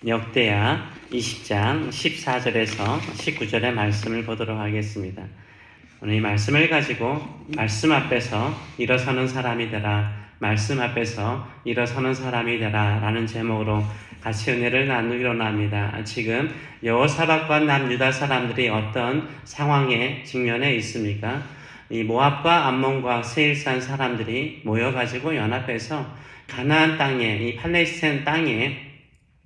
역대하 20장 14절에서 19절의 말씀을 보도록 하겠습니다. 오늘 이 말씀을 가지고 말씀 앞에서 일어서는 사람이 되라, 말씀 앞에서 일어서는 사람이 되라 라는 제목으로 같이 은혜를 나누기로 합니다. 지금 여호사밧과 남유다 사람들이 어떤 상황에 직면해 있습니까? 이 모압과 암몬과 세일산 사람들이 모여가지고 연합해서 가나안 땅에, 이 팔레스타인 땅에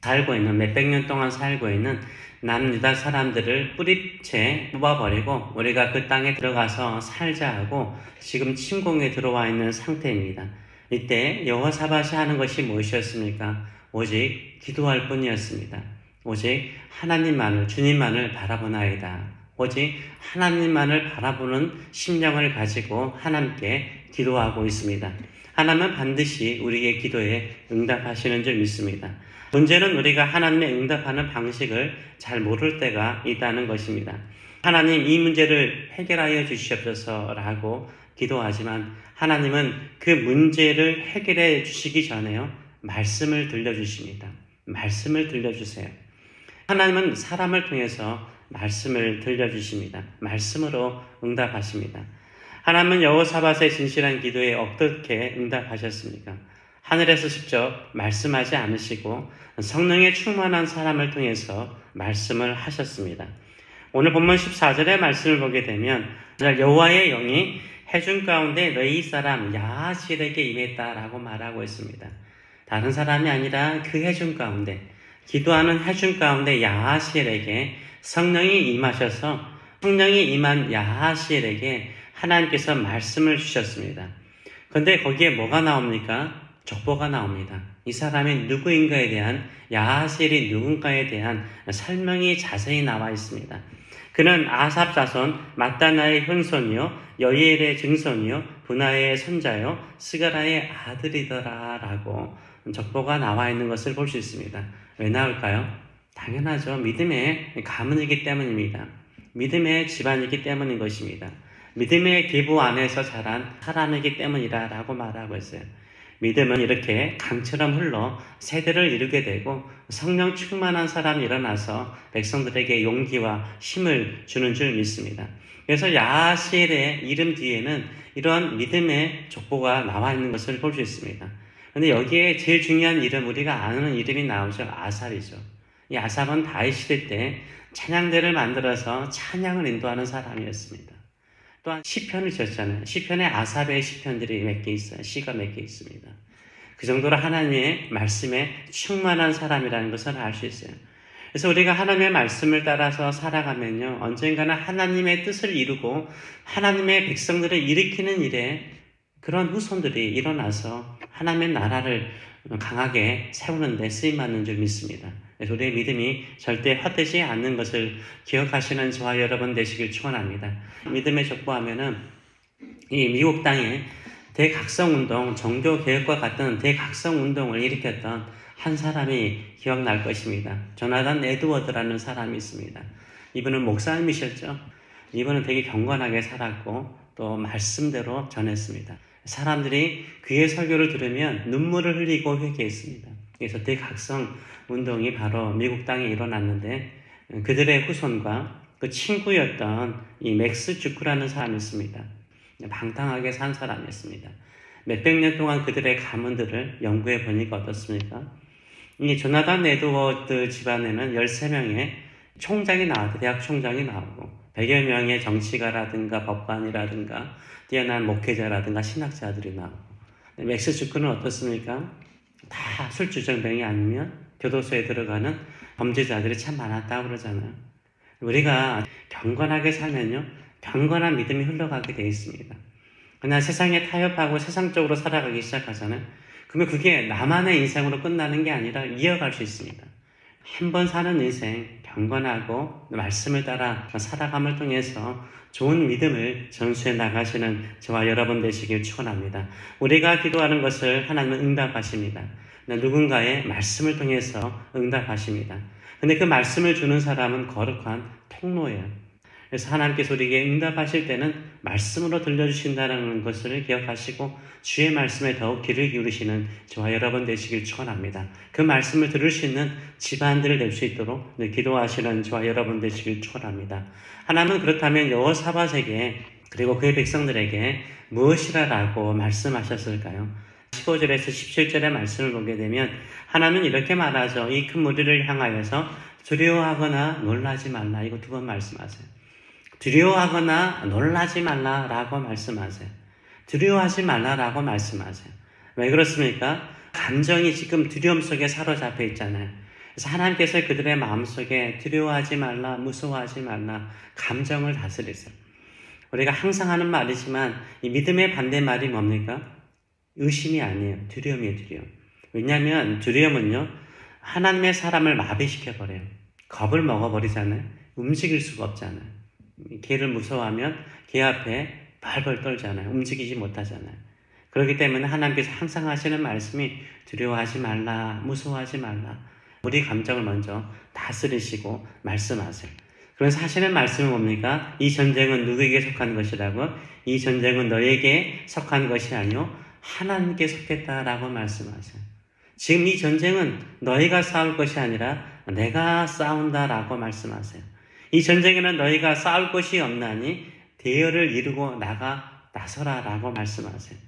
살고 있는, 몇백 년 동안 살고 있는 남유다 사람들을 뿌리채 뽑아버리고 우리가 그 땅에 들어가서 살자 하고 지금 침공에 들어와 있는 상태입니다. 이때 여호사밧이 하는 것이 무엇이었습니까? 오직 기도할 뿐이었습니다. 오직 하나님만을, 주님만을 바라보나이다. 오직 하나님만을 바라보는 심령을 가지고 하나님께 기도하고 있습니다. 하나님은 반드시 우리의 기도에 응답하시는 줄 믿습니다. 문제는 우리가 하나님의 응답하는 방식을 잘 모를 때가 있다는 것입니다. 하나님, 이 문제를 해결하여 주시옵소서라고 기도하지만 하나님은 그 문제를 해결해 주시기 전에요, 말씀을 들려주십니다. 말씀을 들려주세요. 하나님은 사람을 통해서 말씀을 들려주십니다. 말씀으로 응답하십니다. 하나님은 여호사밧의 진실한 기도에 어떻게 응답하셨습니까? 하늘에서 직접 말씀하지 않으시고 성령에 충만한 사람을 통해서 말씀을 하셨습니다. 오늘 본문 14절의 말씀을 보게 되면 여호와의 영이 해중 가운데 너희 사람 야하실에게 임했다라고 말하고 있습니다. 다른 사람이 아니라 그 해중 가운데, 기도하는 해중 가운데 야하실에게 성령이 임하셔서 성령이 임한 야하실에게 하나님께서 말씀을 주셨습니다. 그런데 거기에 뭐가 나옵니까? 족보가 나옵니다. 이 사람이 누구인가에 대한, 야하실이 누군가에 대한 설명이 자세히 나와 있습니다. 그는 아삽 자손 마따나의 현손이요 여이엘의 증손이요 분하의 손자요 스가라의 아들이더라 라고 족보가 나와 있는 것을 볼 수 있습니다. 왜 나올까요? 당연하죠. 믿음의 가문이기 때문입니다. 믿음의 집안이기 때문인 것입니다. 믿음의 기부 안에서 자란 사람이기 때문이라 라고 말하고 있어요. 믿음은 이렇게 강처럼 흘러 세대를 이루게 되고 성령 충만한 사람이 일어나서 백성들에게 용기와 힘을 주는 줄 믿습니다. 그래서 야하실의 이름 뒤에는 이러한 믿음의 족보가 나와 있는 것을 볼 수 있습니다. 그런데 여기에 제일 중요한 이름, 우리가 아는 이름이 나오죠. 아삽이죠. 이 아삽은 다윗 시대 때 찬양대를 만들어서 찬양을 인도하는 사람이었습니다. 또한 시편을 지었잖아요. 시편에 아삽의 시편들이 몇 개 있어요. 시가 몇 개 있습니다. 그 정도로 하나님의 말씀에 충만한 사람이라는 것을 알 수 있어요. 그래서 우리가 하나님의 말씀을 따라서 살아가면요, 언젠가는 하나님의 뜻을 이루고 하나님의 백성들을 일으키는 일에 그런 후손들이 일어나서 하나님의 나라를 강하게 세우는 데 쓰임받는 줄 믿습니다. 그래서 우리의 믿음이 절대 헛되지 않는 것을 기억하시는 저와 여러분 되시길 축원합니다. 믿음의 족보하면은 이 미국 땅에 대각성운동, 종교개혁과 같은 대각성운동을 일으켰던 한 사람이 기억날 것입니다. 조나단 에드워드라는 사람이 있습니다. 이분은 목사님이셨죠. 이분은 되게 경건하게 살았고 또 말씀대로 전했습니다. 사람들이 그의 설교를 들으면 눈물을 흘리고 회개했습니다. 그래서 대각성 운동이 바로 미국 땅에 일어났는데 그들의 후손과 그 친구였던 이 맥스 주크라는 사람이 있습니다. 방탕하게 산 사람이었습니다. 몇백 년 동안 그들의 가문들을 연구해 보니까 어떻습니까? 이 조나단 에드워드 집안에는 13명의 총장이 나왔고, 대학 총장이 나오고 100여 명의 정치가라든가 법관이라든가 뛰어난 목회자라든가 신학자들이 나오고, 맥스 주크는 어떻습니까? 다 술주정뱅이 아니면 교도소에 들어가는 범죄자들이 참 많았다고 그러잖아요. 우리가 경건하게 살면요, 경건한 믿음이 흘러가게 되어 있습니다. 그러나 세상에 타협하고 세상적으로 살아가기 시작하잖아요. 그러면 그게 나만의 인생으로 끝나는 게 아니라 이어갈 수 있습니다. 한 번 사는 인생, 경건하고 말씀을 따라 살아감을 통해서 좋은 믿음을 전수해 나가시는 저와 여러분 되시길 축원합니다. 우리가 기도하는 것을 하나님은 응답하십니다. 누군가의 말씀을 통해서 응답하십니다. 근데 그 말씀을 주는 사람은 거룩한 통로예요. 그래서 하나님께서 우리에게 응답하실 때는 말씀으로 들려주신다는 것을 기억하시고 주의 말씀에 더욱 귀를 기울이시는 저와 여러분 되시길 축원합니다. 그 말씀을 들을 수 있는 집안들을 될 수 있도록 기도하시는 저와 여러분 되시길 축원합니다. 하나님은 그렇다면 여호사밧에게 그리고 그의 백성들에게 무엇이라고 말씀하셨을까요? 15절에서 17절의 말씀을 보게 되면 하나님은 이렇게 말하죠. 이 큰 무리를 향하여서 두려워하거나 놀라지 말라. 이거 두 번 말씀하세요. 두려워하거나 놀라지 말라라고 말씀하세요. 두려워하지 말라라고 말씀하세요. 왜 그렇습니까? 감정이 지금 두려움 속에 사로잡혀 있잖아요. 그래서 하나님께서 그들의 마음속에 두려워하지 말라, 무서워하지 말라, 감정을 다스리세요. 우리가 항상 하는 말이지만 이 믿음의 반대말이 뭡니까? 의심이 아니에요. 두려움이에요, 두려움. 왜냐하면 두려움은요, 하나님의 사람을 마비시켜버려요. 겁을 먹어버리잖아요. 움직일 수가 없잖아요. 개를 무서워하면 개 앞에 벌벌 떨잖아요. 움직이지 못하잖아요. 그렇기 때문에 하나님께서 항상 하시는 말씀이 두려워하지 말라, 무서워하지 말라. 우리 감정을 먼저 다스리시고 말씀하세요. 그래서 하시는 말씀은 뭡니까? 이 전쟁은 누구에게 속한 것이라고? 이 전쟁은 너에게 속한 것이 아니요 하나님께 속했다라고 말씀하세요. 지금 이 전쟁은 너희가 싸울 것이 아니라 내가 싸운다라고 말씀하세요. 이 전쟁에는 너희가 싸울 것이 없나니 대열을 이루고 나서라라고 말씀하세요.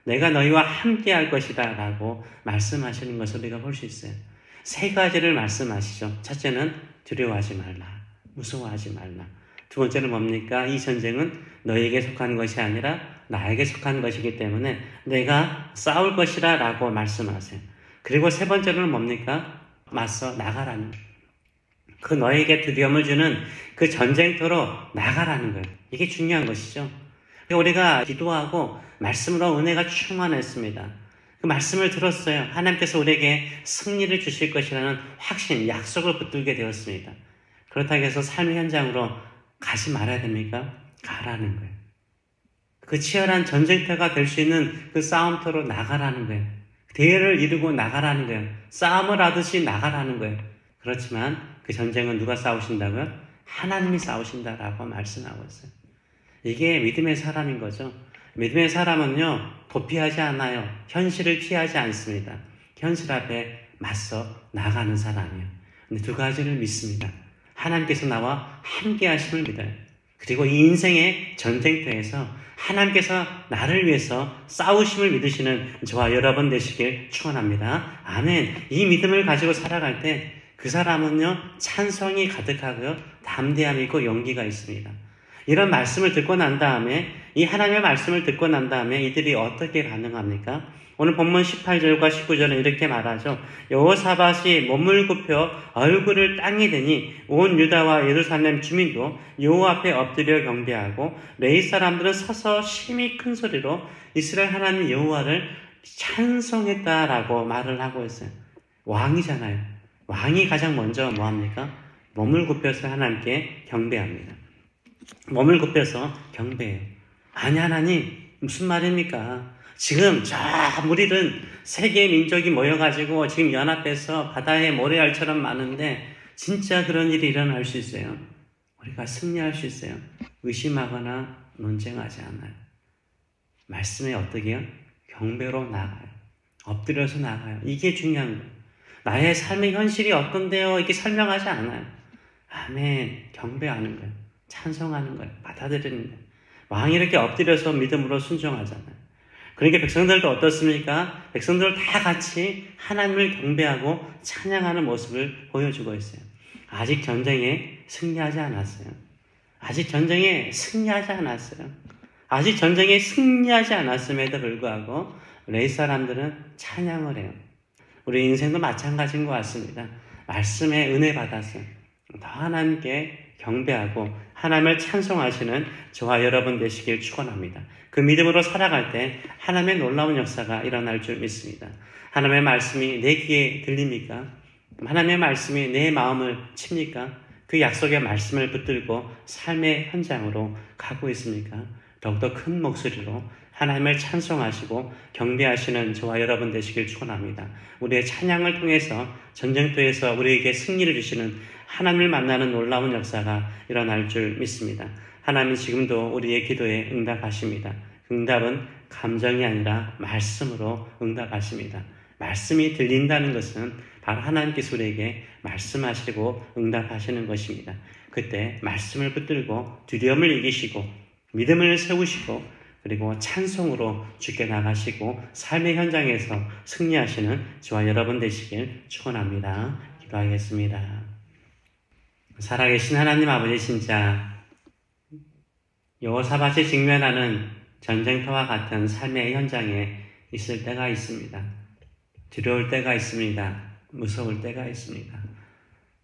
내가 너희와 함께 할 것이다 라고 말씀하시는 것을 우리가 볼 수 있어요. 세 가지를 말씀하시죠. 첫째는 두려워하지 말라, 무서워하지 말라. 두 번째는 뭡니까? 이 전쟁은 너희에게 속한 것이 아니라 나에게 속한 것이기 때문에 내가 싸울 것이라 라고 말씀하세요. 그리고 세 번째는 뭡니까? 맞서 나가라는 거예요. 그 너에게 두려움을 주는 그 전쟁터로 나가라는 거예요. 이게 중요한 것이죠. 우리가 기도하고 말씀으로 은혜가 충만했습니다. 그 말씀을 들었어요. 하나님께서 우리에게 승리를 주실 것이라는 확신, 약속을 붙들게 되었습니다. 그렇다고 해서 삶의 현장으로 가지 말아야 됩니까? 가라는 거예요. 그 치열한 전쟁터가 될 수 있는 그 싸움터로 나가라는 거예요. 대열을 이루고 나가라는 거예요. 싸움을 하듯이 나가라는 거예요. 그렇지만 그 전쟁은 누가 싸우신다고요? 하나님이 싸우신다라고 말씀하고 있어요. 이게 믿음의 사람인 거죠. 믿음의 사람은요, 도피하지 않아요. 현실을 피하지 않습니다. 현실 앞에 맞서 나가는 사람이에요. 근데 두 가지를 믿습니다. 하나님께서 나와 함께 하심을 믿어요. 그리고 이 인생의 전쟁터에서 하나님께서 나를 위해서 싸우심을 믿으시는 저와 여러분 되시길 축원합니다. 아멘. 이 믿음을 가지고 살아갈 때 그 사람은요, 찬성이 가득하고요, 담대함이 있고 용기가 있습니다. 이런 말씀을 듣고 난 다음에, 이 하나님의 말씀을 듣고 난 다음에 이들이 어떻게 반응합니까? 오늘 본문 18절과 19절은 이렇게 말하죠. 여호사밧이 몸을 굽혀 얼굴을 땅에 대니 온 유다와 예루살렘 주민도 여호와 앞에 엎드려 경배하고 레위 사람들은 서서 심히 큰 소리로 이스라엘 하나님 여호와를 찬송했다라고 말을 하고 있어요. 왕이잖아요. 왕이 가장 먼저 뭐합니까? 몸을 굽혀서 하나님께 경배합니다. 몸을 굽혀서 경배해요. 아니 하나님, 무슨 말입니까? 지금 저 무리는 세계 민족이 모여가지고 지금 연합해서 바다에 모래알처럼 많은데 진짜 그런 일이 일어날 수 있어요. 우리가 승리할 수 있어요. 의심하거나 논쟁하지 않아요. 말씀에 어떻게 해요? 경배로 나가요. 엎드려서 나가요. 이게 중요한 거예요. 나의 삶의 현실이 어떤데요? 이렇게 설명하지 않아요. 아멘. 경배하는 거예요. 찬송하는 거예요. 받아들이는 거예요. 왕이 이렇게 엎드려서 믿음으로 순종하잖아요. 그러니까 백성들도 어떻습니까? 백성들 다 같이 하나님을 경배하고 찬양하는 모습을 보여주고 있어요. 아직 전쟁에 승리하지 않았어요. 아직 전쟁에 승리하지 않았어요. 아직 전쟁에 승리하지 않았음에도 불구하고 레위 사람들은 찬양을 해요. 우리 인생도 마찬가지인 것 같습니다. 말씀에 은혜 받아서 더 하나님께 경배하고 하나님을 찬송하시는 저와 여러분 되시길 축원합니다. 그 믿음으로 살아갈 때 하나님의 놀라운 역사가 일어날 줄 믿습니다. 하나님의 말씀이 내 귀에 들립니까? 하나님의 말씀이 내 마음을 칩니까? 그 약속의 말씀을 붙들고 삶의 현장으로 가고 있습니까? 더욱더 큰 목소리로 하나님을 찬송하시고 경배하시는 저와 여러분 되시길 축원합니다. 우리의 찬양을 통해서 전쟁터에서 우리에게 승리를 주시는 하나님을 만나는 놀라운 역사가 일어날 줄 믿습니다. 하나님은 지금도 우리의 기도에 응답하십니다. 응답은 감정이 아니라 말씀으로 응답하십니다. 말씀이 들린다는 것은 바로 하나님께서 우리에게 말씀하시고 응답하시는 것입니다. 그때 말씀을 붙들고 두려움을 이기시고 믿음을 세우시고 그리고 찬송으로 주께 나가시고 삶의 현장에서 승리하시는 저와 여러분 되시길 축원합니다. 기도하겠습니다. 살아계신 하나님 아버지, 진짜 여호사밧이 직면하는 전쟁터와 같은 삶의 현장에 있을 때가 있습니다. 두려울 때가 있습니다. 무서울 때가 있습니다.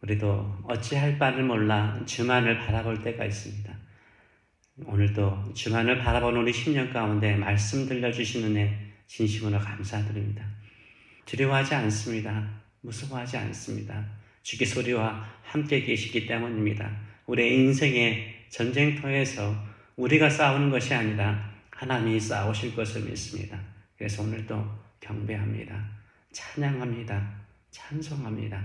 우리도 어찌할 바를 몰라 주만을 바라볼 때가 있습니다. 오늘도 주만을 바라보는 우리 10년 가운데 말씀 들려주신 은혜 진심으로 감사드립니다. 두려워하지 않습니다. 무서워하지 않습니다. 주의 소리와 함께 계시기 때문입니다. 우리의 인생의 전쟁터에서 우리가 싸우는 것이 아니라 하나님이 싸우실 것을 믿습니다. 그래서 오늘도 경배합니다. 찬양합니다. 찬송합니다.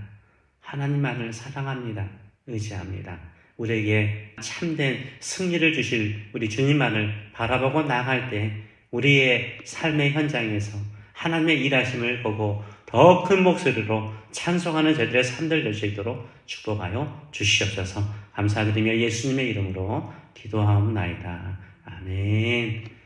하나님만을 사랑합니다. 의지합니다. 우리에게 참된 승리를 주실 우리 주님만을 바라보고 나아갈 때 우리의 삶의 현장에서 하나님의 일하심을 보고 더 큰 목소리로 찬송하는 저들의 삶들 될 수 있도록 축복하여 주시옵소서. 감사드리며 예수님의 이름으로 기도하옵나이다. 아멘.